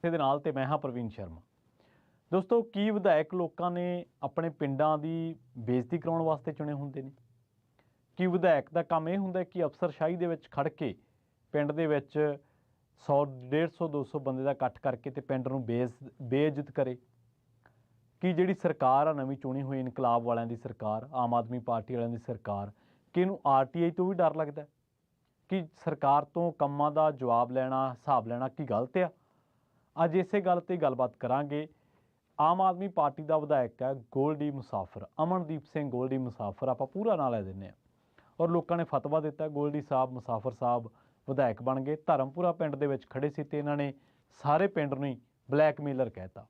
ਇਸੇ ਦੇ ਨਾਲ ਤੇ ਮੈਂ ਹਾਂ ਪ੍ਰਵੀਨ ਸ਼ਰਮਾ। ਦੋਸਤੋ, ਕੀ ਵਿਧਾਇਕ ਲੋਕਾਂ ਨੇ ਆਪਣੇ ਪਿੰਡਾਂ ਦੀ ਬੇਇੱਜ਼ਤੀ ਕਰਾਉਣ ਵਾਸਤੇ ਚੁਣੇ ਹੁੰਦੇ ਨੇ? ਕੀ ਵਿਧਾਇਕ ਦਾ ਕੰਮ ਇਹ ਹੁੰਦਾ ਕਿ ਅਫਸਰਸ਼ਾਹੀ ਦੇ ਵਿੱਚ ਖੜ ਕੇ ਪਿੰਡ ਦੇ ਵਿੱਚ 100 150 200 ਬੰਦੇ ਦਾ ਇਕੱਠ ਕਰਕੇ ਤੇ ਪਿੰਡ ਨੂੰ ਬੇਇੱਜ਼ਤ ਕਰੇ? ਕਿ ਜਿਹੜੀ ਸਰਕਾਰ ਆ ਨਵੀਂ ਚੁਣੀ ਹੋਈ ਇਨਕਲਾਬ ਵਾਲਿਆਂ ਦੀ ਸਰਕਾਰ, ਆਮ ਆਦਮੀ ਪਾਰਟੀ ਵਾਲਿਆਂ ਦੀ ਸਰਕਾਰ, ਕਿ ਇਹਨੂੰ ਆਰਟੀਆਈ ਤੋਂ ਵੀ ਡਰ ਲੱਗਦਾ ਕਿ ਸਰਕਾਰ ਤੋਂ ਕੰਮਾਂ ਦਾ ਜਵਾਬ ਲੈਣਾ, ਹਿਸਾਬ ਲੈਣਾ ਕੀ ਗਲਤ ਆ? ਅੱਜ ਇਸੇ ਗੱਲ ਤੇ ਗੱਲਬਾਤ ਕਰਾਂਗੇ। ਆਮ ਆਦਮੀ ਪਾਰਟੀ ਦਾ ਵਿਧਾਇਕ ਹੈ ਗੋਲਡੀ ਮੁਸਾਫਰ, ਅਮਨਦੀਪ ਸਿੰਘ ਗੋਲਡੀ ਮੁਸਾਫਰ, ਆਪਾਂ ਪੂਰਾ ਨਾਂ ਲੈ ਦਿੰਦੇ ਹਾਂ। ਔਰ ਲੋਕਾਂ ਨੇ ਫਤਵਾ ਦਿੱਤਾ, ਗੋਲਡੀ ਸਾਹਿਬ ਮੁਸਾਫਰ ਸਾਹਿਬ ਵਿਧਾਇਕ ਬਣ ਗਏ। ਧਰਮਪੁਰਾ ਪਿੰਡ ਦੇ ਵਿੱਚ ਖੜੇ ਸੀ ਤੇ ਇਹਨਾਂ ਨੇ ਸਾਰੇ ਪਿੰਡ ਨੂੰ ਹੀ ਬਲੈਕਮੇਲਰ ਕਹਿਤਾ।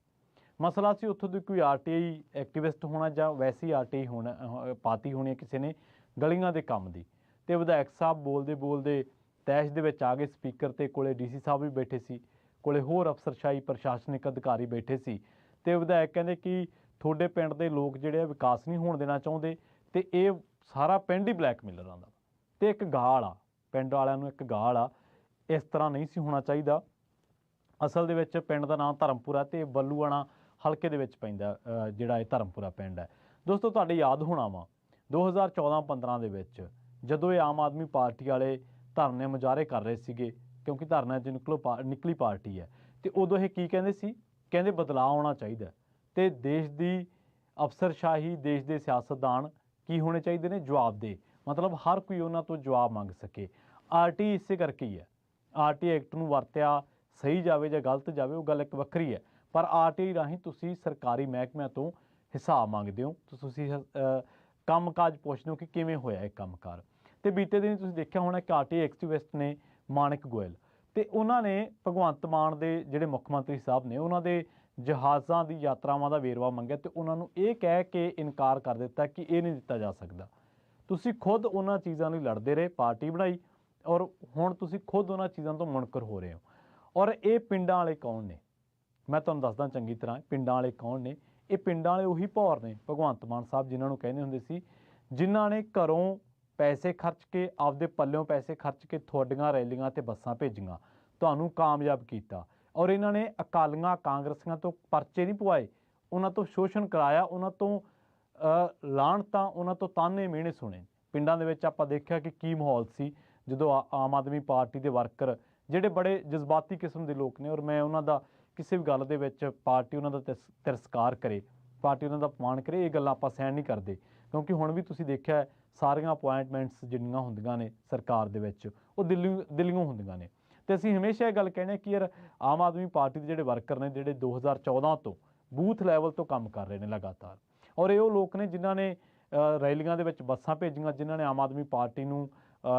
ਮਸਲਾ ਸੀ ਉੱਥੋਂ ਦੀ ਕੋਈ ਆਰਟੀਆਈ ਐਕਟਿਵਿਸਟ ਹੋਣਾ ਜਾਂ ਵੈਸੀ ਆਰਟੀਆਈ ਹੋਣਾ ਪਾਤੀ ਹੋਣੀ ਹੈ ਕਿਸੇ ਨੇ ਗਲੀਆਂ ਦੇ ਕੰਮ ਦੀ। ਤੇ ਵਿਧਾਇਕ ਸਾਹਿਬ ਬੋਲਦੇ ਤੈਸ਼ ਦੇ ਵਿੱਚ ਆ ਗਏ ਸਪੀਕਰ ਤੇ, ਕੋਲੇ ਡੀਸੀ ਸਾਹਿਬ ਵੀ ਬੈਠੇ ਸੀ, ਕੋਲੇ ਹੋਰ ਅਫਸਰਸ਼ਾਹੀ ਪ੍ਰਸ਼ਾਸਨਿਕ ਅਧਿਕਾਰੀ ਬੈਠੇ ਸੀ। ਤੇ ਵਿਧਾਇਕ ਕਹਿੰਦੇ ਕਿ ਤੁਹਾਡੇ ਪਿੰਡ ਦੇ ਲੋਕ ਜਿਹੜੇ ਆ ਵਿਕਾਸ ਨਹੀਂ ਹੋਣ ਦੇਣਾ ਚਾਹੁੰਦੇ ਤੇ ਇਹ ਸਾਰਾ ਪਿੰਡ ਹੀ ਬਲੈਕਮੇਲਰਾਂ ਦਾ। ਤੇ ਇੱਕ ਗਾਲ ਆ ਪਿੰਡ ਵਾਲਿਆਂ ਨੂੰ, ਇੱਕ ਗਾਲ ਆ, ਇਸ ਤਰ੍ਹਾਂ ਨਹੀਂ ਸੀ ਹੋਣਾ ਚਾਹੀਦਾ। ਅਸਲ ਦੇ ਵਿੱਚ ਪਿੰਡ ਦਾ ਨਾਮ ਧਰਮਪੁਰਾ ਤੇ ਬੱਲੂਆਣਾ ਹਲਕੇ ਦੇ ਵਿੱਚ ਪੈਂਦਾ ਜਿਹੜਾ ਇਹ ਧਰਮਪੁਰਾ ਪਿੰਡ ਹੈ। ਦੋਸਤੋ, ਤੁਹਾਡੇ ਯਾਦ ਹੋਣਾ ਵਾ 2014-15 ਦੇ ਵਿੱਚ ਜਦੋਂ ਇਹ ਆਮ ਆਦਮੀ ਪਾਰਟੀ ਵਾਲੇ ਧਰਨੇ ਮੁਜ਼ਾਹਰੇ ਕਰ ਰਹੇ ਸੀਗੇ, ਕਿਉਂਕਿ ਧਰਨਾ 'ਚ ਨਿਕਲੀ ਪਾਰਟੀ ਹੈ, ਤੇ ਉਦੋਂ ਇਹ ਕੀ ਕਹਿੰਦੇ ਸੀ? ਕਹਿੰਦੇ ਬਦਲਾਅ ਆਉਣਾ ਚਾਹੀਦਾ ਤੇ ਦੇਸ਼ ਦੀ ਅਫਸਰਸ਼ਾਹੀ, ਦੇਸ਼ ਦੇ ਸਿਆਸਤਦਾਨ ਕੀ ਹੋਣੇ ਚਾਹੀਦੇ ਨੇ? ਜਵਾਬਦੇਹ। ਮਤਲਬ ਹਰ ਕੋਈ ਉਹਨਾਂ ਤੋਂ ਜਵਾਬ ਮੰਗ ਸਕੇ। ਆਰਟੀ ਇਸੇ ਕਰਕੇ ਹੀ ਹੈ। ਆਰਟੀ ਐਕਟ ਨੂੰ ਵਰਤਿਆ ਸਹੀ ਜਾਵੇ ਜਾਂ ਗਲਤ ਜਾਵੇ ਉਹ ਗੱਲ ਇੱਕ ਵੱਖਰੀ ਹੈ, ਪਰ ਆਰਟੀ ਰਾਹੀਂ ਤੁਸੀਂ ਸਰਕਾਰੀ ਮਹਿਕਮਿਆਂ ਤੋਂ ਹਿਸਾਬ ਮੰਗਦੇ ਹੋ, ਤੁਸੀਂ ਕੰਮਕਾਜ ਪੁੱਛਦੇ ਹੋ ਕਿ ਕਿਵੇਂ ਹੋਇਆ ਇਹ ਕੰਮਕਾਰ। ਤੇ ਬੀਤੇ ਦਿਨ ਤੁਸੀਂ ਦੇਖਿਆ ਹੋਣਾ ਕਿ ਆਰਟੀ ਐਕਟਿਵਿਸਟ ਨੇ ਮਾਨਿਕ ਗੋਇਲ, ਤੇ ਉਹਨਾਂ ਨੇ ਭਗਵੰਤ ਮਾਨ ਦੇ ਜਿਹੜੇ ਮੁੱਖ ਮੰਤਰੀ ਸਾਹਿਬ ਨੇ ਉਹਨਾਂ ਦੇ ਜਹਾਜ਼ਾਂ ਦੀ ਯਾਤਰਾਵਾਂ ਦਾ ਵੇਰਵਾ ਮੰਗਿਆ ਤੇ ਉਹਨਾਂ ਨੂੰ ਇਹ ਕਹਿ ਕੇ ਇਨਕਾਰ ਕਰ ਦਿੱਤਾ ਕਿ ਇਹ ਨਹੀਂ ਦਿੱਤਾ ਜਾ ਸਕਦਾ। ਤੁਸੀਂ ਖੁਦ ਉਹਨਾਂ ਚੀਜ਼ਾਂ ਲਈ ਲੜਦੇ ਰਹੇ, ਪਾਰਟੀ ਬਣਾਈ, ਔਰ ਹੁਣ ਤੁਸੀਂ ਖੁਦ ਉਹਨਾਂ ਚੀਜ਼ਾਂ ਤੋਂ ਮੁਨਕਰ ਹੋ ਰਹੇ ਹੋ। ਔਰ ਇਹ ਪਿੰਡਾਂ ਵਾਲੇ ਕੌਣ ਨੇ? ਮੈਂ ਤੁਹਾਨੂੰ ਦੱਸਦਾ ਚੰਗੀ ਤਰ੍ਹਾਂ ਪਿੰਡਾਂ ਵਾਲੇ ਕੌਣ ਨੇ। ਇਹ ਪਿੰਡਾਂ ਵਾਲੇ ਉਹੀ ਭੌਰ ਨੇ ਭਗਵੰਤ ਮਾਨ ਸਾਹਿਬ ਜਿਨ੍ਹਾਂ ਨੂੰ ਕਹਿੰਦੇ ਹੁੰਦੇ ਸੀ, ਜਿਨ੍ਹਾਂ ਨੇ ਘਰੋਂ ਪੈਸੇ ਖਰਚ ਕੇ, ਆਪਦੇ ਪੱਲਿਓਂ ਪੈਸੇ ਖਰਚ ਕੇ ਤੁਹਾਡੀਆਂ ਰੈਲੀਆਂ ਤੇ ਬੱਸਾਂ ਭੇਜੀਆਂ, ਤੁਹਾਨੂੰ ਕਾਮਯਾਬ ਕੀਤਾ। ਔਰ ਇਹਨਾਂ ਨੇ ਅਕਾਲੀਆਂ ਕਾਂਗਰਸੀਆਂ ਤੋਂ ਪਰਚੇ ਨਹੀਂ ਪਵਾਏ, ਉਹਨਾਂ ਤੋਂ ਸ਼ੋਸ਼ਣ ਕਰਾਇਆ, ਉਹਨਾਂ ਤੋਂ ਲਾਹਣਤਾਂ, ਉਹਨਾਂ ਤੋਂ ਤਾਨੇ ਮਿਹਣੇ ਸੁਣੇ। ਪਿੰਡਾਂ ਦੇ ਵਿੱਚ ਆਪਾਂ ਦੇਖਿਆ ਕਿ ਕੀ ਮਾਹੌਲ ਸੀ ਜਦੋਂ ਆਮ ਆਦਮੀ ਪਾਰਟੀ ਦੇ ਵਰਕਰ ਜਿਹੜੇ ਬੜੇ ਜਜ਼ਬਾਤੀ ਕਿਸਮ ਦੇ ਲੋਕ ਨੇ, ਔਰ ਮੈਂ ਉਹਨਾਂ ਦਾ ਕਿਸੇ ਵੀ ਗੱਲ ਦੇ ਵਿੱਚ ਪਾਰਟੀ ਉਹਨਾਂ ਦਾ ਤਿਰਸਕਾਰ ਕਰੇ, ਪਾਰਟੀ ਉਹਨਾਂ ਦਾ ਅਪਮਾਨ ਕਰੇ, ਇਹ ਗੱਲਾਂ ਆਪਾਂ ਸਹਿਣ ਨਹੀਂ ਕਰਦੇ। ਕਿਉਂਕਿ ਹੁਣ ਵੀ ਤੁਸੀਂ ਦੇਖਿਆ ਸਾਰੀਆਂ ਅਪੁਆਇੰਟਮੈਂਟਸ ਜਿਹੜੀਆਂ ਹੁੰਦੀਆਂ ਨੇ ਸਰਕਾਰ ਦੇ ਵਿੱਚ ਉਹ ਦਿੱਲੀੋਂ ਹੁੰਦੀਆਂ ਨੇ। ਤੇ ਅਸੀਂ ਹਮੇਸ਼ਾ ਇਹ ਗੱਲ ਕਹਿੰਦੇ ਕਿ ਯਾਰ ਆਮ ਆਦਮੀ ਪਾਰਟੀ ਦੇ ਜਿਹੜੇ ਵਰਕਰ ਨੇ, ਜਿਹੜੇ 2014 ਤੋਂ ਬੂਥ ਲੈਵਲ ਤੋਂ ਕੰਮ ਕਰ ਰਹੇ ਨੇ ਲਗਾਤਾਰ, ਔਰ ਇਹ ਉਹ ਲੋਕ ਨੇ ਜਿਨ੍ਹਾਂ ਨੇ ਰੈਲੀਆਂ ਦੇ ਵਿੱਚ ਬੱਸਾਂ ਭੇਜੀਆਂ, ਜਿਨ੍ਹਾਂ ਨੇ ਆਮ ਆਦਮੀ ਪਾਰਟੀ ਨੂੰ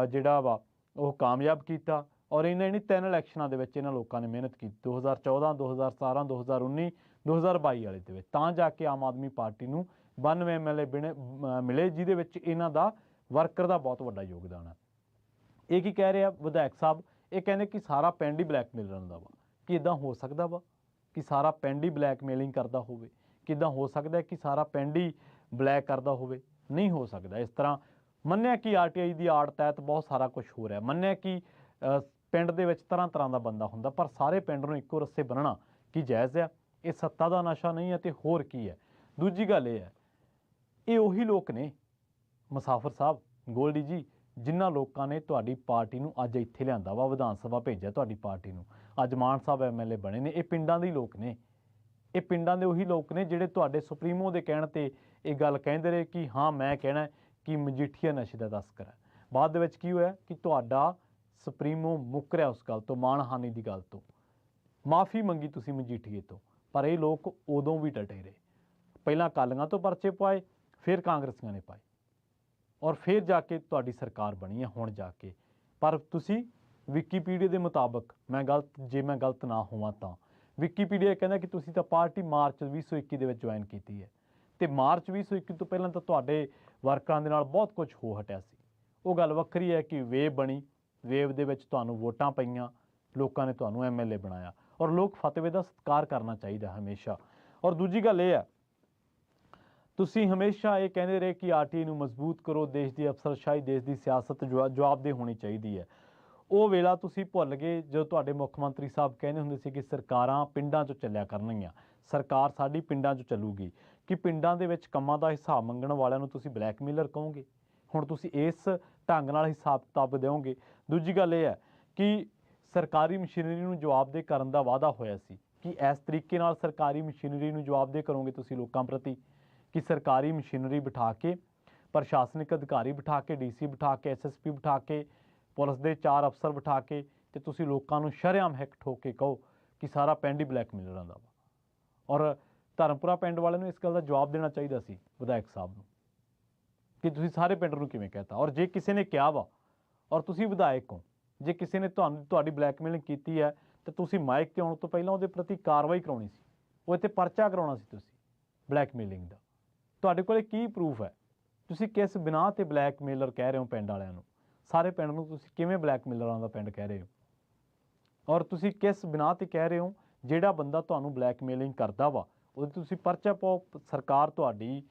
ਜਿਹੜਾ ਵਾ ਉਹ ਕਾਮਯਾਬ ਕੀਤਾ। ਔਰ ਇਹਨਾਂ ਨੇ 3 ਇਲੈਕਸ਼ਨਾਂ ਦੇ ਵਿੱਚ ਇਹਨਾਂ ਲੋਕਾਂ ਨੇ ਮਿਹਨਤ ਕੀਤੀ, 2014, 2017, 2019, 2022 ਵਾਲੇ ਦੇ ਵਿੱਚ, ਤਾਂ ਜਾ ਕੇ ਆਮ ਆਦਮੀ ਪਾਰਟੀ ਨੂੰ 92 MLA ਮਿਲੇ, ਜਿਹਦੇ ਵਿੱਚ ਇਹਨਾਂ ਦਾ ਵਰਕਰ ਦਾ ਬਹੁਤ ਵੱਡਾ ਯੋਗਦਾਨ ਹੈ। ਇਹ ਕੀ ਕਹਿ ਰਿਹਾ ਵਿਧਾਇਕ ਸਾਹਿਬ? ਇਹ ਕਹਿੰਦੇ ਕਿ ਸਾਰਾ ਪਿੰਡ ਹੀ ਬਲੈਕਮੇਲਰ ਦਾ ਵਾ। ਕਿ ਇੱਦਾਂ ਹੋ ਸਕਦਾ ਵਾ ਕਿ ਸਾਰਾ ਪਿੰਡ ਹੀ ਬਲੈਕਮੇਲਿੰਗ ਕਰਦਾ ਹੋਵੇ? ਕਿੱਦਾਂ ਹੋ ਸਕਦਾ ਕਿ ਸਾਰਾ ਪਿੰਡ ਹੀ ਬਲੈਕ ਕਰਦਾ ਹੋਵੇ? ਨਹੀਂ ਹੋ ਸਕਦਾ ਇਸ ਤਰ੍ਹਾਂ। ਮੰਨਿਆ ਕਿ ਆਰਟੀਆਈ ਦੀ ਆੜ ਤਹਿਤ ਬਹੁਤ ਸਾਰਾ ਕੁਝ ਹੋ ਰਿਹਾ, ਮੰਨਿਆ ਕਿ ਪਿੰਡ ਦੇ ਵਿੱਚ ਤਰ੍ਹਾਂ ਦਾ ਬੰਦਾ ਹੁੰਦਾ, ਪਰ ਸਾਰੇ ਪਿੰਡ ਨੂੰ ਇੱਕੋ ਰੱਸੇ ਬੰਨ੍ਹਣਾ ਕੀ ਜਾਇਜ਼ ਆ? ਇਹ ਸੱਤਾ ਦਾ ਨਸ਼ਾ ਨਹੀਂ ਹੈ ਤੇ ਹੋਰ ਕੀ ਹੈ? ਦੂਜੀ ਗੱਲ ਇਹ ਹੈ, ਇਹ ਉਹੀ ਲੋਕ ਨੇ ਮੁਸਾਫਰ ਸਾਹਿਬ, ਗੋਲਡੀ ਜੀ, ਜਿਨ੍ਹਾਂ ਲੋਕਾਂ ਨੇ ਤੁਹਾਡੀ ਪਾਰਟੀ ਨੂੰ ਅੱਜ ਇੱਥੇ ਲਿਆਂਦਾ ਵਾ, ਵਿਧਾਨ ਸਭਾ ਭੇਜਿਆ ਤੁਹਾਡੀ ਪਾਰਟੀ ਨੂੰ, ਅੱਜ ਮਾਨ ਸਾਹਿਬ MLA ਬਣੇ ਨੇ। ਇਹ ਪਿੰਡਾਂ ਦੇ ਲੋਕ ਨੇ, ਇਹ ਪਿੰਡਾਂ ਦੇ ਉਹੀ ਲੋਕ ਨੇ ਜਿਹੜੇ ਤੁਹਾਡੇ ਸੁਪਰੀਮੋ ਦੇ ਕਹਿਣ ਤੇ ਇਹ ਗੱਲ ਕਹਿੰਦੇ ਰਹੇ ਕਿ ਹਾਂ ਮੈਂ ਕਹਿਣਾ ਕਿ ਮਜੀਠੀਆ ਨਸ਼ੇ ਦਾ ਤਸਕਰ ਹੈ। ਬਾਅਦ ਦੇ ਵਿੱਚ ਕੀ ਹੋਇਆ ਕਿ ਤੁਹਾਡਾ ਸੁਪਰੀਮੋ ਮੁੱਕਰਿਆ ਉਸ ਗੱਲ ਤੋਂ, ਮਾਣਹਾਨੀ ਦੀ ਗੱਲ ਤੋਂ, ਮਾਫੀ ਮੰਗੀ ਤੁਸੀਂ ਮਜੀਠੀਏ ਤੋਂ, ਪਰ ਇਹ ਲੋਕ ਉਦੋਂ ਵੀ ਡਟੇ ਰਹੇ। ਪਹਿਲਾਂ ਅਕਾਲੀਆਂ ਤੋਂ ਪਰਚੇ ਪਾਏ, ਫਿਰ ਕਾਂਗਰਸੀਆਂ ਨੇ ਪਾਏ, ਔਰ ਫਿਰ ਜਾ ਕੇ ਤੁਹਾਡੀ ਸਰਕਾਰ ਬਣੀ ਹੈ ਹੁਣ ਜਾ ਕੇ। ਪਰ ਤੁਸੀਂ ਵਿਕੀਪੀਡੀਆ ਦੇ ਮੁਤਾਬਕ, ਜੇ ਮੈਂ ਗਲਤ ਨਾ ਹੋਵਾਂ ਤਾਂ ਵਿਕੀਪੀਡੀਆ ਕਹਿੰਦਾ ਕਿ ਤੁਸੀਂ ਤਾਂ ਪਾਰਟੀ ਮਾਰਚ 2021 ਦੇ ਵਿੱਚ ਜੁਆਇਨ ਕੀਤੀ ਹੈ, ਤੇ ਮਾਰਚ 2021 ਤੋਂ ਪਹਿਲਾਂ ਤਾਂ ਤੁਹਾਡੇ ਵਰਕਰਾਂ ਦੇ ਨਾਲ ਬਹੁਤ ਕੁਝ ਹੋ ਹਟਿਆ ਸੀ। ਉਹ ਗੱਲ ਵੱਖਰੀ ਹੈ ਕਿ ਵੇਵ ਬਣੀ, ਵੇਵ ਦੇ ਵਿੱਚ ਤੁਹਾਨੂੰ ਵੋਟਾਂ ਪਈਆਂ, ਲੋਕਾਂ ਨੇ ਤੁਹਾਨੂੰ MLA ਬਣਾਇਆ, ਔਰ ਲੋਕ ਫਤਵੇ ਦਾ ਸਤਿਕਾਰ ਕਰਨਾ ਚਾਹੀਦਾ ਹਮੇਸ਼ਾ। ਔਰ ਦੂਜੀ ਗੱਲ ਇਹ ਹੈ, ਤੁਸੀਂ ਹਮੇਸ਼ਾ ਇਹ ਕਹਿੰਦੇ ਰਹੇ ਕਿ ਆਰਟੀ ਨੂੰ ਮਜ਼ਬੂਤ ਕਰੋ, ਦੇਸ਼ ਦੀ ਅਫਸਰਸ਼ਾਹੀ, ਦੇਸ਼ ਦੀ ਸਿਆਸਤ ਜਵਾਬਦੇਹ ਹੋਣੀ ਚਾਹੀਦੀ ਹੈ। ਉਹ ਵੇਲਾ ਤੁਸੀਂ ਭੁੱਲ ਗਏ ਜਦੋਂ ਤੁਹਾਡੇ ਮੁੱਖ ਮੰਤਰੀ ਸਾਹਿਬ ਕਹਿੰਦੇ ਹੁੰਦੇ ਸੀ ਕਿ ਸਰਕਾਰਾਂ ਪਿੰਡਾਂ 'ਚੋਂ ਚੱਲਿਆ ਕਰਨਗੀਆਂ, ਸਰਕਾਰ ਸਾਡੀ ਪਿੰਡਾਂ 'ਚੋਂ ਚੱਲੂਗੀ। ਕਿ ਪਿੰਡਾਂ ਦੇ ਵਿੱਚ ਕੰਮਾਂ ਦਾ ਹਿਸਾਬ ਮੰਗਣ ਵਾਲਿਆਂ ਨੂੰ ਤੁਸੀਂ ਬਲੈਕਮੇਲਰ ਕਹੋਗੇ? ਹੁਣ ਤੁਸੀਂ ਇਸ ਢੰਗ ਨਾਲ ਹਿਸਾਬ ਕਿਤਾਬ ਦਿਓਗੇ। ਦੂਜੀ ਗੱਲ ਇਹ ਹੈ ਕਿ ਸਰਕਾਰੀ ਮਸ਼ੀਨਰੀ ਨੂੰ ਜਵਾਬਦੇਹ ਕਰਨ ਦਾ ਵਾਅਦਾ ਹੋਇਆ ਸੀ ਕਿ ਇਸ ਤਰੀਕੇ ਨਾਲ ਸਰਕਾਰੀ ਮਸ਼ੀਨਰੀ ਨੂੰ ਜਵਾਬਦੇਹ ਕਰੋਗੇ ਤੁਸੀਂ ਲੋਕਾਂ ਪ੍ਰਤੀ ਕਿ ਸਰਕਾਰੀ ਮਸ਼ੀਨਰੀ ਬਿਠਾ ਕੇ, ਪ੍ਰਸ਼ਾਸਨਿਕ ਅਧਿਕਾਰੀ ਬਿਠਾ ਕੇ, ਡੀਸੀ ਬਿਠਾ ਕੇ, ਐਸਐਸਪੀ ਬਿਠਾ ਕੇ, ਪੁਲਿਸ ਦੇ 4 ਅਫਸਰ ਬਿਠਾ ਕੇ ਤੇ ਤੁਸੀਂ ਲੋਕਾਂ ਨੂੰ ਸ਼ਰੇਆਮ ਹਿੱਕ ਠੋਕ ਕੇ ਕਹੋ ਕਿ ਸਾਰਾ ਪਿੰਡ ਹੀ ਬਲੈਕਮੇਲਰਾਂ ਦਾ ਵਾ। ਔਰ ਧਰਮਪੁਰਾ ਪਿੰਡ ਵਾਲਿਆਂ ਨੂੰ ਇਸ ਗੱਲ ਦਾ ਜਵਾਬ ਦੇਣਾ ਚਾਹੀਦਾ ਸੀ ਵਿਧਾਇਕ ਸਾਹਿਬ ਨੂੰ ਕਿ ਤੁਸੀਂ ਸਾਰੇ ਪਿੰਡ ਨੂੰ ਕਿਵੇਂ ਕਹਿਤਾ। ਔਰ ਜੇ ਕਿਸੇ ਨੇ ਕਿਹਾ ਵਾ ਔਰ ਤੁਸੀਂ ਵਿਧਾਇਕ ਹੋ, ਜੇ ਕਿਸੇ ਨੇ ਤੁਹਾਡੀ ਬਲੈਕਮੇਲਿੰਗ ਕੀਤੀ ਹੈ ਤਾਂ ਤੁਸੀਂ ਮਾਈਕ 'ਤੇ ਆਉਣ ਤੋਂ ਪਹਿਲਾਂ ਉਹਦੇ ਪ੍ਰਤੀ ਕਾਰਵਾਈ ਕਰਾਉਣੀ ਸੀ, ਉਹ ਇੱਥੇ ਪਰਚਾ ਕਰਾਉਣਾ ਸੀ ਤੁਸੀਂ ਬਲੈਕਮੇਲਿੰਗ ਦਾ। ਤੁਹਾਡੇ ਕੋਲ ਕੀ ਪ੍ਰੂਫ ਹੈ? ਤੁਸੀਂ ਕਿਸ ਬਿਨਾਹ 'ਤੇ ਬਲੈਕਮੇਲਰ ਕਹਿ ਰਹੇ ਹੋ ਪਿੰਡ ਵਾਲਿਆਂ ਨੂੰ? ਸਾਰੇ ਪਿੰਡ ਨੂੰ ਤੁਸੀਂ ਕਿਵੇਂ ਬਲੈਕਮੇਲਰਾਂ ਦਾ ਪਿੰਡ ਕਹਿ ਰਹੇ ਹੋ? ਔਰ ਤੁਸੀਂ ਕਿਸ ਬਿਨਾਹ 'ਤੇ ਕਹਿ ਰਹੇ ਹੋ? ਜਿਹੜਾ ਬੰਦਾ ਤੁਹਾਨੂੰ ਬਲੈਕਮੇਲਿੰਗ ਕਰਦਾ ਵਾ ਉਹਦੇ ਤੁਸੀਂ ਪਰਚਾ ਪਾਓ। ਸਰਕਾਰ ਤੁਹਾਡੀ,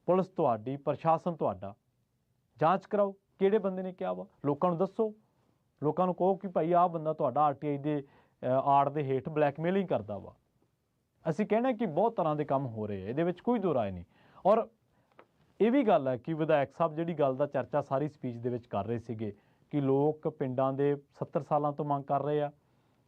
ਪੁਲਿਸ ਤੁਹਾਡੀ, ਪ੍ਰਸ਼ਾਸਨ ਤੁਹਾਡਾ, ਜਾਂਚ ਕਰਾਓ ਕਿਹੜੇ ਬੰਦੇ ਨੇ ਕਿਹਾ ਵਾ। ਲੋਕਾਂ ਨੂੰ ਦੱਸੋ, ਲੋਕਾਂ ਨੂੰ ਕਹੋ ਕਿ ਭਾਈ ਆਹ ਬੰਦਾ ਤੁਹਾਡਾ ਆਰਟੀਆਈ ਦੇ ਆੜ ਦੇ ਹੇਠ ਬਲੈਕਮੇਲਿੰਗ ਕਰਦਾ ਵਾ। ਅਸੀਂ ਕਹਿੰਦੇ ਕਿ ਬਹੁਤ ਤਰ੍ਹਾਂ ਦੇ ਕੰਮ ਹੋ ਰਹੇ ਆ, ਇਹਦੇ ਵਿੱਚ ਕੋਈ ਦੋ ਰਾਏ ਨਹੀਂ। ਔਰ ਇਹ ਵੀ ਗੱਲ ਹੈ ਕਿ ਵਿਧਾਇਕ ਸਾਹਿਬ ਜਿਹੜੀ ਗੱਲ ਦਾ ਚਰਚਾ ਸਾਰੀ ਸਪੀਚ ਦੇ ਵਿੱਚ ਕਰ ਰਹੇ ਸੀਗੇ ਕਿ ਲੋਕ ਪਿੰਡਾਂ ਦੇ 70 ਸਾਲਾਂ ਤੋਂ ਮੰਗ ਕਰ ਰਹੇ ਆ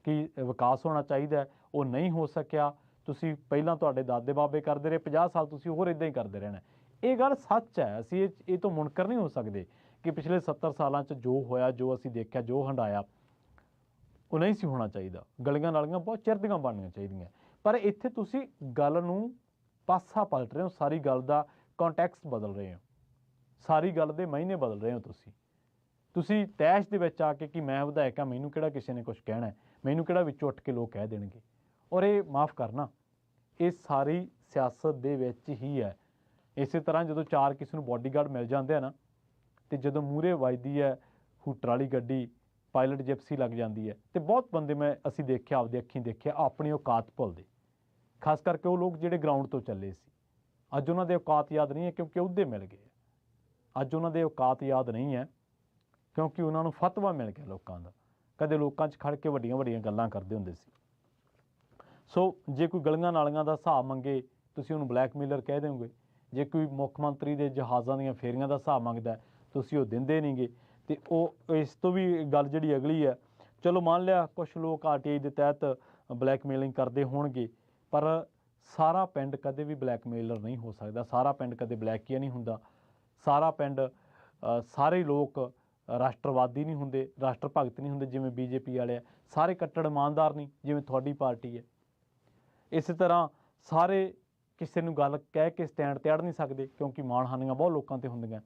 ਕਿ ਵਿਕਾਸ ਹੋਣਾ ਚਾਹੀਦਾ, ਉਹ ਨਹੀਂ ਹੋ ਸਕਿਆ। ਤੁਸੀਂ ਪਹਿਲਾਂ ਤੁਹਾਡੇ ਦਾਦੇ ਬਾਬੇ ਕਰਦੇ ਰਹੇ, 50 ਸਾਲ ਤੁਸੀਂ ਹੋਰ ਇੱਦਾਂ ਹੀ ਕਰਦੇ ਰਹਿਣਾ। ਇਹ ਗੱਲ ਸੱਚ ਹੈ, ਅਸੀਂ ਇਹ ਤੋਂ ਮੁਨਕਰ ਨਹੀਂ ਹੋ ਸਕਦੇ ਕਿ ਪਿਛਲੇ 70 ਸਾਲਾਂ 'ਚ ਜੋ ਹੋਇਆ, ਜੋ ਅਸੀਂ ਦੇਖਿਆ, ਜੋ ਹੰਡਾਇਆ, ਉਹ ਨਹੀਂ ਸੀ ਹੋਣਾ ਚਾਹੀਦਾ। ਗਲੀਆਂ ਨਾਲੀਆਂ ਬਹੁਤ ਚਿਰ ਦੀਆਂ ਬਣਨੀਆਂ ਚਾਹੀਦੀਆਂ। ਪਰ ਇੱਥੇ ਤੁਸੀਂ ਗੱਲ ਨੂੰ ਪਾਸਾ ਪਲਟ ਰਹੇ ਹੋ, ਸਾਰੀ ਗੱਲ ਦਾ ਕੰਟੈਕਸਟ ਬਦਲ ਰਹੇ ਹੋ, ਸਾਰੀ ਗੱਲ ਦੇ ਮਾਇਨੇ ਬਦਲ ਰਹੇ ਹੋ। ਤੁਸੀਂ ਤੈਸ਼ ਦੇ ਵਿੱਚ ਆ ਕੇ ਕਿ ਮੈਂ ਵਿਧਾਇਕ ਹਾਂ, ਮੈਨੂੰ ਕਿਹੜਾ ਕਿਸੇ ਨੇ ਕੁਛ ਕਹਿਣਾ, ਮੈਨੂੰ ਕਿਹੜਾ ਵਿੱਚੋਂ ਉੱਠ ਕੇ ਲੋਕ ਕਹਿ ਦੇਣਗੇ। ਔਰ ਇਹ ਮਾਫ਼ ਕਰਨਾ, ਇਹ ਸਾਰੀ ਸਿਆਸਤ ਦੇ ਵਿੱਚ ਹੀ ਹੈ। ਇਸੇ ਤਰ੍ਹਾਂ ਜਦੋਂ 4 ਕਿਸੇ ਨੂੰ ਬੋਡੀਗਾਰਡ ਮਿਲ ਜਾਂਦੇ ਆ ਨਾ, ਅਤੇ ਜਦੋਂ ਮੂਹਰੇ ਵੱਜਦੀ ਹੈ ਹੂਟਰ ਵਾਲੀ ਗੱਡੀ, ਪਾਇਲਟ ਜਿਪਸੀ ਲੱਗ ਜਾਂਦੀ ਹੈ, ਅਤੇ ਬਹੁਤ ਬੰਦੇ ਅਸੀਂ ਦੇਖਿਆ, ਆਪਦੀ ਅੱਖੀਂ ਦੇਖਿਆ, ਆਪਣੀ ਔਕਾਤ ਭੁੱਲਦੇ। ਖਾਸ ਕਰਕੇ ਉਹ ਲੋਕ ਜਿਹੜੇ ਗਰਾਊਂਡ ਤੋਂ ਚੱਲੇ ਸੀ। ਅੱਜ ਉਹਨਾਂ ਦੇ ਔਕਾਤ ਯਾਦ ਨਹੀਂ ਹੈ ਕਿਉਂਕਿ ਅਹੁਦੇ ਮਿਲ ਗਏ। ਅੱਜ ਉਹਨਾਂ ਦੇ ਔਕਾਤ ਯਾਦ ਨਹੀਂ ਹੈ ਕਿਉਂਕਿ ਉਹਨਾਂ ਨੂੰ ਫਤਵਾ ਮਿਲ ਗਿਆ ਲੋਕਾਂ ਦਾ। ਕਦੇ ਲੋਕਾਂ 'ਚ ਖੜ੍ਹ ਕੇ ਵੱਡੀਆਂ ਵੱਡੀਆਂ ਗੱਲਾਂ ਕਰਦੇ ਹੁੰਦੇ ਸੀ। ਸੋ ਜੇ ਕੋਈ ਗਲੀਆਂ ਨਾਲੀਆਂ ਦਾ ਹਿਸਾਬ ਮੰਗੇ, ਤੁਸੀਂ ਉਹਨੂੰ ਬਲੈਕਮੇਲਰ ਕਹਿ ਦਿਓਗੇ। ਜੇ ਕੋਈ ਮੁੱਖ ਮੰਤਰੀ ਦੇ ਜਹਾਜ਼ਾਂ ਦੀਆਂ ਫੇਰੀਆਂ ਦਾ ਹਿਸਾਬ ਮੰਗਦਾ, ਤੁਸੀਂ ਉਹ ਦਿੰਦੇ ਨਹੀਂਗੇ। ਅਤੇ ਉਹ ਇਸ ਤੋਂ ਵੀ ਗੱਲ ਜਿਹੜੀ ਅਗਲੀ ਹੈ, ਚਲੋ ਮੰਨ ਲਿਆ ਕੁਛ ਲੋਕ ਆਰਟੀਆਈ ਦੇ ਤਹਿਤ ਬਲੈਕਮੇਲਿੰਗ ਕਰਦੇ ਹੋਣਗੇ, ਪਰ ਸਾਰਾ ਪਿੰਡ ਕਦੇ ਵੀ ਬਲੈਕਮੇਲਰ ਨਹੀਂ ਹੋ ਸਕਦਾ। ਸਾਰਾ ਪਿੰਡ ਕਦੇ ਬਲੈਕੀਆ ਨਹੀਂ ਹੁੰਦਾ। ਸਾਰਾ ਪਿੰਡ, ਸਾਰੇ ਲੋਕ ਰਾਸ਼ਟਰਵਾਦੀ ਨਹੀਂ ਹੁੰਦੇ, ਰਾਸ਼ਟਰ ਭਗਤ ਨਹੀਂ ਹੁੰਦੇ ਜਿਵੇਂ ਬੀਜੇਪੀ ਵਾਲੇ ਆ। ਸਾਰੇ ਕੱਟੜ ਇਮਾਨਦਾਰ ਨਹੀਂ ਜਿਵੇਂ ਤੁਹਾਡੀ ਪਾਰਟੀ ਹੈ। ਇਸੇ ਤਰ੍ਹਾਂ ਸਾਰੇ ਕਿਸੇ ਨੂੰ ਗੱਲ ਕਹਿ ਕੇ ਸਟੈਂਡ 'ਤੇ ਅੜ ਨਹੀਂ ਸਕਦੇ ਕਿਉਂਕਿ ਮਾਣਹਾਨੀਆਂ ਬਹੁਤ ਲੋਕਾਂ 'ਤੇ ਹੁੰਦੀਆਂ,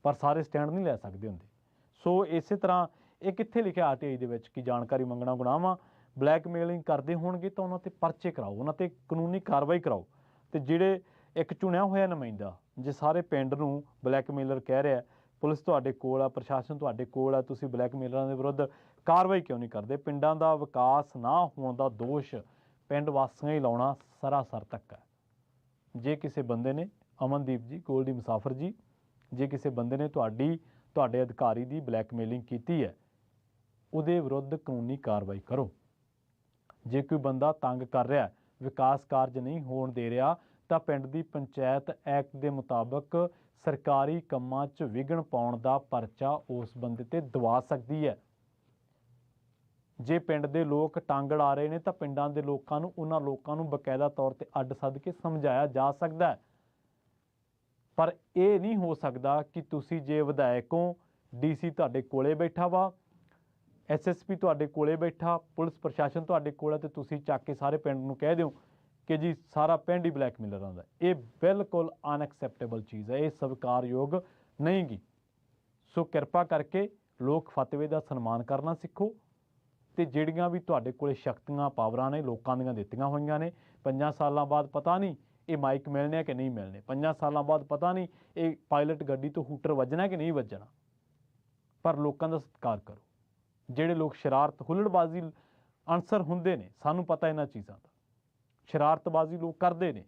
ਪਰ ਸਾਰੇ ਸਟੈਂਡ ਨਹੀਂ ਲੈ ਸਕਦੇ ਹੁੰਦੇ। ਸੋ ਇਸੇ ਤਰ੍ਹਾਂ ਇਹ ਕਿੱਥੇ ਲਿਖਿਆ ਆਰਟੀਆਈ ਦੇ ਵਿੱਚ ਕਿ ਜਾਣਕਾਰੀ ਮੰਗਣਾ ਗੁਨਾਹ ਵਾ? ਬਲੈਕਮੇਲਿੰਗ ਕਰਦੇ ਹੋਣਗੇ ਤਾਂ ਉਹਨਾਂ 'ਤੇ ਪਰਚੇ ਕਰਾਓ, ਉਹਨਾਂ 'ਤੇ ਕਾਨੂੰਨੀ ਕਾਰਵਾਈ ਕਰਾਓ। ਅਤੇ ਜਿਹੜੇ ਇੱਕ ਚੁਣਿਆ ਹੋਇਆ ਨੁਮਾਇੰਦਾ ਜੇ ਸਾਰੇ ਪਿੰਡ ਨੂੰ ਬਲੈਕਮੇਲਰ ਕਹਿ ਰਿਹਾ, ਪੁਲਿਸ ਤੁਹਾਡੇ ਕੋਲ ਆ, ਪ੍ਰਸ਼ਾਸਨ ਤੁਹਾਡੇ ਕੋਲ ਆ, ਤੁਸੀਂ ਬਲੈਕਮੇਲਰਾਂ ਦੇ ਵਿਰੁੱਧ ਕਾਰਵਾਈ ਕਿਉਂ ਨਹੀਂ ਕਰਦੇ? ਪਿੰਡਾਂ ਦਾ ਵਿਕਾਸ ਨਾ ਹੋਣ ਦਾ ਦੋਸ਼ ਪਿੰਡ ਵਾਸੀਆਂ ਹੀ ਲਾਉਣਾ ਸਰਾਸਰ ਧੱਕਾ ਹੈ। ਜੇ ਕਿਸੇ ਬੰਦੇ ਨੇ, ਅਮਨਦੀਪ ਜੀ, ਗੋਲਡੀ ਮੁਸਾਫਰ ਜੀ, ਜੇ ਕਿਸੇ ਬੰਦੇ ਨੇ ਤੁਹਾਡੇ ਅਧਿਕਾਰੀ ਦੀ ਬਲੈਕਮੇਲਿੰਗ ਕੀਤੀ ਹੈ, ਉਹਦੇ ਵਿਰੁੱਧ ਕਾਨੂੰਨੀ ਕਾਰਵਾਈ ਕਰੋ। ਜੇ ਕੋਈ ਬੰਦਾ ਤੰਗ ਕਰ ਰਿਹਾ, ਵਿਕਾਸ ਕਾਰਜ ਨਹੀਂ ਹੋਣ ਦੇ ਰਿਹਾ, ਤਾਂ ਪਿੰਡ ਦੀ ਪੰਚਾਇਤ ਐਕਟ ਦੇ ਮੁਤਾਬਕ ਸਰਕਾਰੀ ਕੰਮਾਂ 'ਚ ਵਿਘਨ ਪਾਉਣ ਦਾ ਪਰਚਾ ਉਸ ਬੰਦੇ 'ਤੇ ਦਵਾ ਸਕਦੀ ਹੈ। ਜੇ ਪਿੰਡ ਦੇ ਲੋਕ ਟੰਗ ਅੜਾ ਰਹੇ ਨੇ ਤਾਂ ਪਿੰਡਾਂ ਦੇ ਲੋਕਾਂ ਨੂੰ, ਉਹਨਾਂ ਲੋਕਾਂ ਨੂੰ ਬਕਾਇਦਾ ਤੌਰ 'ਤੇ ਅੱਡ ਸੱਦ ਕੇ ਸਮਝਾਇਆ ਜਾ ਸਕਦਾ। ਪਰ ਇਹ ਨਹੀਂ ਹੋ ਸਕਦਾ ਕਿ ਤੁਸੀਂ ਜੇ ਵਿਧਾਇਕ ਹੋ, ਡੀਸੀ ਤੁਹਾਡੇ ਕੋਲੇ ਬੈਠਾ ਵਾ, ਐਸਐਸਪੀ ਤੁਹਾਡੇ ਕੋਲੇ ਬੈਠਾ, ਪੁਲਿਸ ਪ੍ਰਸ਼ਾਸਨ ਤੁਹਾਡੇ ਕੋਲ ਹੈ, ਅਤੇ ਤੁਸੀਂ ਚੱਕ ਕੇ ਸਾਰੇ ਪਿੰਡ ਨੂੰ ਕਹਿ ਦਿਓ ਕਿ ਜੀ ਸਾਰਾ ਪਿੰਡ ਹੀ ਬਲੈਕਮੇਲਰਾਂ ਦਾ। ਇਹ ਬਿਲਕੁਲ ਅਨਐਕਸੈਪਟੇਬਲ ਚੀਜ਼ ਹੈ, ਇਹ ਸਵੀਕਾਰਯੋਗ ਨਹੀਂ ਗੀ। ਸੋ ਕਿਰਪਾ ਕਰਕੇ ਲੋਕ ਫਤਵੇ ਦਾ ਸਨਮਾਨ ਕਰਨਾ ਸਿੱਖੋ, ਅਤੇ ਜਿਹੜੀਆਂ ਵੀ ਤੁਹਾਡੇ ਕੋਲ ਸ਼ਕਤੀਆਂ, ਪਾਵਰਾਂ ਨੇ ਲੋਕਾਂ ਦੀਆਂ ਦਿੱਤੀਆਂ ਹੋਈਆਂ ਨੇ। 5 ਸਾਲਾਂ ਬਾਅਦ ਪਤਾ ਨਹੀਂ ਇਹ ਮਾਈਕ ਮਿਲਣੇ ਕਿ ਨਹੀਂ ਮਿਲਣੇ, 5 ਸਾਲਾਂ ਬਾਅਦ ਪਤਾ ਨਹੀਂ ਇਹ ਪਾਇਲਟ ਗੱਡੀ ਤੋਂ ਹੂਟਰ ਵੱਜਣਾ ਕਿ ਨਹੀਂ ਵੱਜਣਾ, ਪਰ ਲੋਕਾਂ ਦਾ ਸਤਿਕਾਰ ਕਰੋ। ਜਿਹੜੇ ਲੋਕ ਸ਼ਰਾਰਤ, ਹੁੱਲੜਬਾਜ਼ੀ ਅਨਸਰ ਹੁੰਦੇ ਨੇ, ਸਾਨੂੰ ਪਤਾ ਇਹਨਾਂ ਚੀਜ਼ਾਂ ਦਾ, ਸ਼ਰਾਰਤਬਾਜ਼ੀ ਲੋਕ ਕਰਦੇ ਨੇ,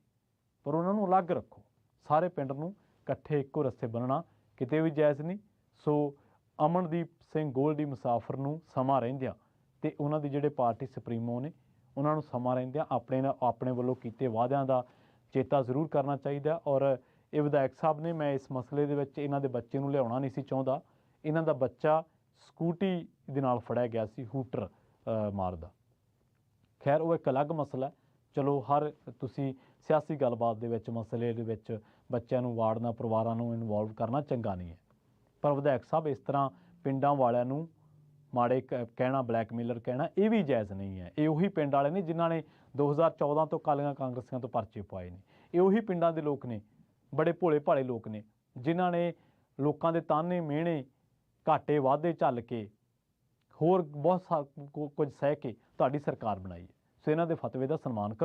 ਪਰ ਉਹਨਾਂ ਨੂੰ ਅਲੱਗ ਰੱਖੋ। ਸਾਰੇ ਪਿੰਡ ਨੂੰ ਇਕੱਠੇ ਇੱਕੋ ਰਸਤੇ ਬੰਨਣਾ ਕਿਤੇ ਵੀ ਜਾਇਜ਼ ਨਹੀਂ। ਸੋ ਅਮਨਦੀਪ ਸਿੰਘ ਗੋਲਡੀ ਮੁਸਾਫਰ ਨੂੰ ਸਮਾਂ ਰਹਿੰਦਿਆਂ ਤੇ ਉਹਨਾਂ ਦੇ ਜਿਹੜੇ ਪਾਰਟੀ ਸੁਪਰੀਮੋ ਨੇ ਉਹਨਾਂ ਨੂੰ ਸਮਾਂ ਰਹਿੰਦਿਆਂ ਆਪਣੇ ਵੱਲੋਂ ਕੀਤੇ ਵਾਅਦਿਆਂ ਦਾ ਚੇਤਾ ਜ਼ਰੂਰ ਕਰਨਾ ਚਾਹੀਦਾ। ਔਰ ਇਹ ਵਿਧਾਇਕ ਸਾਹਿਬ ਨੇ, ਮੈਂ ਇਸ ਮਸਲੇ ਦੇ ਵਿੱਚ ਇਹਨਾਂ ਦੇ ਬੱਚੇ ਨੂੰ ਲਿਆਉਣਾ ਨਹੀਂ ਸੀ ਚਾਹੁੰਦਾ। ਇਹਨਾਂ ਦਾ ਬੱਚਾ ਸਕੂਟੀ ਦੇ ਨਾਲ ਫੜਿਆ ਗਿਆ ਸੀ ਹੂਟਰ ਮਾਰਦਾ। ਖੈਰ ਉਹ ਇੱਕ ਅਲੱਗ ਮਸਲਾ ਹੈ। ਚਲੋ ਹਰ ਤੁਸੀਂ ਸਿਆਸੀ ਗੱਲਬਾਤ ਦੇ ਵਿੱਚ ਮਸਲੇ ਦੇ ਵਿੱਚ ਬੱਚਿਆਂ ਨੂੰ ਵਾੜਨਾ, ਪਰਿਵਾਰਾਂ ਨੂੰ ਇਨਵੋਲਵ ਕਰਨਾ ਚੰਗਾ ਨਹੀਂ ਹੈ। ਪਰ ਵਿਧਾਇਕ ਸਾਹਿਬ ਇਸ ਤਰ੍ਹਾਂ ਪਿੰਡਾਂ ਵਾਲਿਆਂ ਨੂੰ ਮਾੜੇ ਕਹਿਣਾ, ਬਲੈਕਮੇਲਰ ਕਹਿਣਾ, ਇਹ ਵੀ ਜਾਇਜ਼ ਨਹੀਂ ਹੈ। ਇਹ ਉਹੀ ਪਿੰਡ ਵਾਲੇ ਨੇ ਜਿਨ੍ਹਾਂ ਨੇ 2014 ਤੋਂ ਕਾਲੀਆਂ ਕਾਂਗਰਸੀਆਂ ਤੋਂ ਪਰਚੇ ਪਾਏ ਨੇ। ਇਹ ਉਹੀ ਪਿੰਡਾਂ ਦੇ ਲੋਕ ਨੇ, ਬੜੇ ਭੋਲੇ ਭਾਲੇ ਲੋਕ ਨੇ, ਜਿਨ੍ਹਾਂ ਨੇ ਲੋਕਾਂ ਦੇ ਤਾਨੇ ਮਿਹਣੇ, ਘਾਟੇ ਵਾਧੇ ਝੱਲ ਕੇ, ਹੋਰ ਬਹੁਤ ਕੁਝ ਸਹਿ ਕੇ ਤੁਹਾਡੀ ਸਰਕਾਰ ਬਣਾਈ ਹੈ। ਸੋ ਇਹਨਾਂ ਦੇ ਫਤਵੇ ਦਾ ਸਨਮਾਨ ਕਰੋ।